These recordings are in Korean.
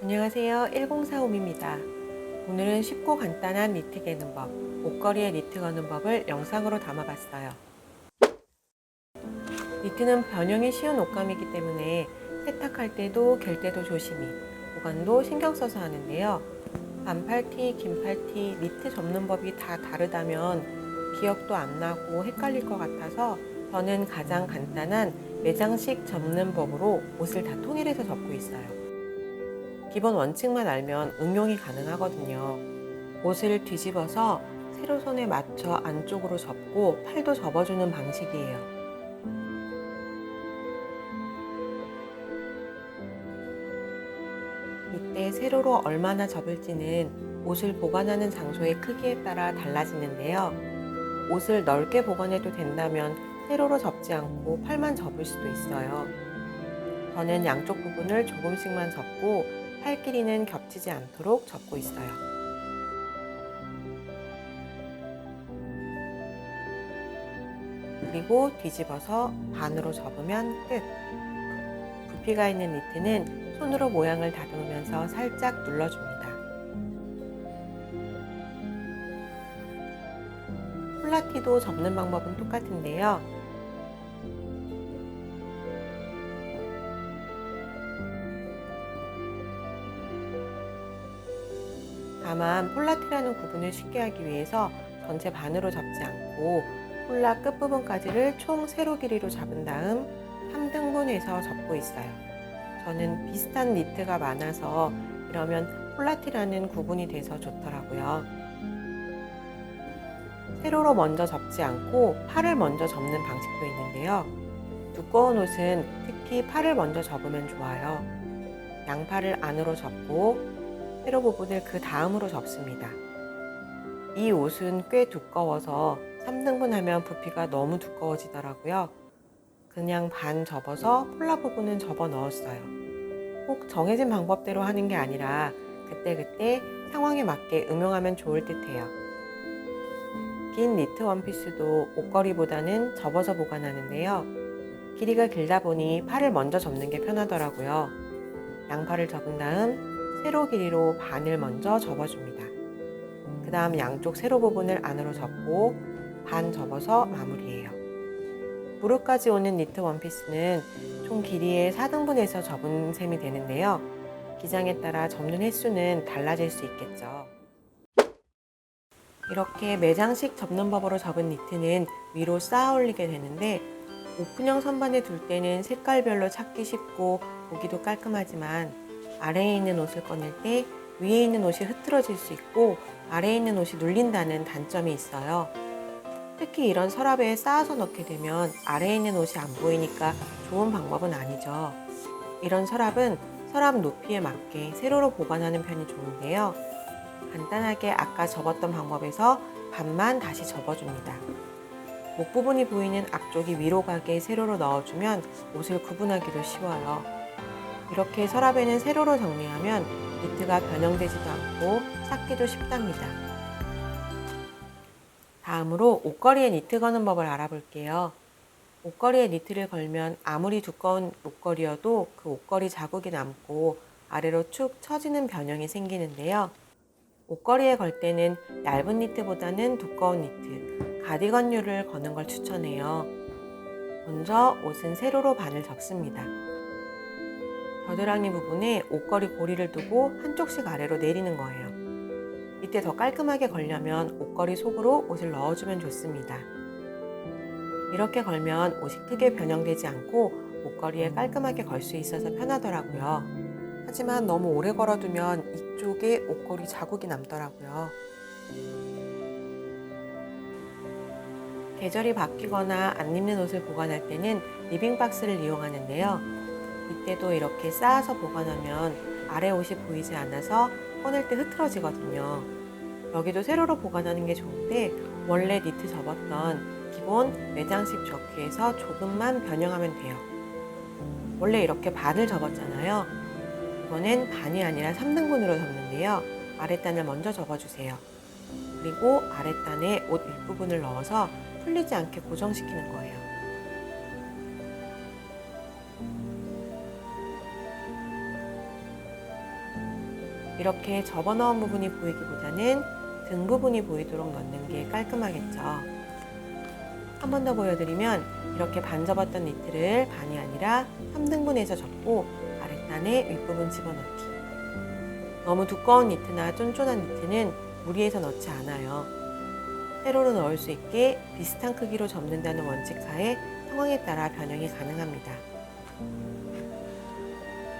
안녕하세요. 1045입니다. 오늘은 쉽고 간단한 니트 개는 법, 옷걸이에 니트 거는 법을 영상으로 담아봤어요. 니트는 변형이 쉬운 옷감이기 때문에 세탁할 때도 갤 때도 조심히, 보관도 신경 써서 하는데요. 반팔티, 긴팔티, 니트 접는 법이 다 다르다면 기억도 안 나고 헷갈릴 것 같아서 저는 가장 간단한 매장식 접는 법으로 옷을 다 통일해서 접고 있어요. 기본 원칙만 알면 응용이 가능하거든요. 옷을 뒤집어서 세로선에 맞춰 안쪽으로 접고 팔도 접어주는 방식이에요. 이때 세로로 얼마나 접을지는 옷을 보관하는 장소의 크기에 따라 달라지는데요. 옷을 넓게 보관해도 된다면 세로로 접지 않고 팔만 접을 수도 있어요. 저는 양쪽 부분을 조금씩만 접고 팔 길이는 겹치지 않도록 접고 있어요. 그리고 뒤집어서 반으로 접으면 끝! 부피가 있는 니트는 손으로 모양을 다듬으면서 살짝 눌러줍니다. 폴라티도 접는 방법은 똑같은데요. 다만 폴라티라는 구분을 쉽게 하기 위해서 전체 반으로 접지 않고 폴라 끝부분까지를 총 세로 길이로 잡은 다음 3등분해서 접고 있어요. 저는 비슷한 니트가 많아서 이러면 폴라티라는 구분이 돼서 좋더라고요. 세로로 먼저 접지 않고 팔을 먼저 접는 방식도 있는데요. 두꺼운 옷은 특히 팔을 먼저 접으면 좋아요. 양팔을 안으로 접고 세로 부분을 그 다음으로 접습니다. 이 옷은 꽤 두꺼워서 3등분 하면 부피가 너무 두꺼워지더라고요. 그냥 반 접어서 폴라 부분은 접어 넣었어요. 꼭 정해진 방법대로 하는 게 아니라 그때그때 상황에 맞게 응용하면 좋을 듯해요. 긴 니트 원피스도 옷걸이보다는 접어서 보관하는데요. 길이가 길다 보니 팔을 먼저 접는 게 편하더라고요. 양팔을 접은 다음 세로 길이로 반을 먼저 접어줍니다. 그 다음 양쪽 세로 부분을 안으로 접고 반 접어서 마무리해요. 무릎까지 오는 니트 원피스는 총 길이의 4등분해서 접은 셈이 되는데요. 기장에 따라 접는 횟수는 달라질 수 있겠죠. 이렇게 매장식 접는 법으로 접은 니트는 위로 쌓아 올리게 되는데 오픈형 선반에 둘 때는 색깔별로 찾기 쉽고 보기도 깔끔하지만 아래에 있는 옷을 꺼낼 때 위에 있는 옷이 흐트러질 수 있고 아래에 있는 옷이 눌린다는 단점이 있어요. 특히 이런 서랍에 쌓아서 넣게 되면 아래에 있는 옷이 안 보이니까 좋은 방법은 아니죠. 이런 서랍은 서랍 높이에 맞게 세로로 보관하는 편이 좋은데요. 간단하게 아까 접었던 방법에서 반만 다시 접어줍니다. 목 부분이 보이는 앞쪽이 위로 가게 세로로 넣어주면 옷을 구분하기도 쉬워요. 이렇게 서랍에는 세로로 정리하면 니트가 변형되지도 않고 찾기도 쉽답니다. 다음으로 옷걸이에 니트 거는 법을 알아볼게요. 옷걸이에 니트를 걸면 아무리 두꺼운 옷걸이여도 그 옷걸이 자국이 남고 아래로 축 처지는 변형이 생기는데요. 옷걸이에 걸 때는 얇은 니트보다는 두꺼운 니트, 가디건류를 거는 걸 추천해요. 먼저 옷은 세로로 반을 접습니다. 겨드랑이 부분에 옷걸이 고리를 두고 한쪽씩 아래로 내리는 거예요. 이때 더 깔끔하게 걸려면 옷걸이 속으로 옷을 넣어주면 좋습니다. 이렇게 걸면 옷이 크게 변형되지 않고 옷걸이에 깔끔하게 걸 수 있어서 편하더라고요. 하지만 너무 오래 걸어두면 이쪽에 옷걸이 자국이 남더라고요. 계절이 바뀌거나 안 입는 옷을 보관할 때는 리빙박스를 이용하는데요. 이때도 이렇게 쌓아서 보관하면 아래 옷이 보이지 않아서 꺼낼 때 흐트러지거든요. 여기도 세로로 보관하는 게 좋은데 원래 니트 접었던 기본 매장식 접기에서 조금만 변형하면 돼요. 원래 이렇게 반을 접었잖아요. 이번엔 반이 아니라 3등분으로 접는데요. 아랫단을 먼저 접어주세요. 그리고 아랫단에 옷 윗부분을 넣어서 풀리지 않게 고정시키는 거예요. 이렇게 접어넣은 부분이 보이기보다는 등 부분이 보이도록 넣는 게 깔끔하겠죠. 한 번 더 보여드리면 이렇게 반 접었던 니트를 반이 아니라 3등분해서 접고 아랫단에 윗부분 집어넣기. 너무 두꺼운 니트나 쫀쫀한 니트는 무리해서 넣지 않아요. 세로로 넣을 수 있게 비슷한 크기로 접는다는 원칙 하에 상황에 따라 변형이 가능합니다.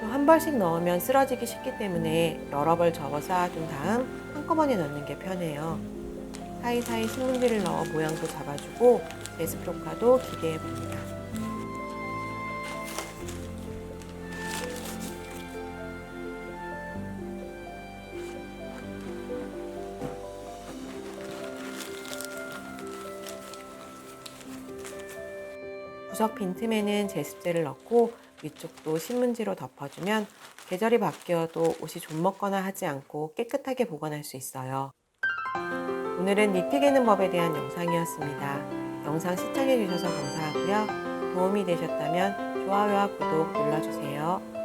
또 한 벌씩 넣으면 쓰러지기 쉽기 때문에 여러 벌 접어 쌓아둔 다음 한꺼번에 넣는 게 편해요. 사이사이 신문지를 넣어 모양도 잡아주고 제습 효과도 기대해 봅니다. 구석 빈틈에는 제습제를 넣고 위쪽도 신문지로 덮어주면 계절이 바뀌어도 옷이 좀먹거나 하지 않고 깨끗하게 보관할 수 있어요. 오늘은 니트 개는 법에 대한 영상이었습니다. 영상 시청해주셔서 감사하고요. 도움이 되셨다면 좋아요와 구독 눌러주세요.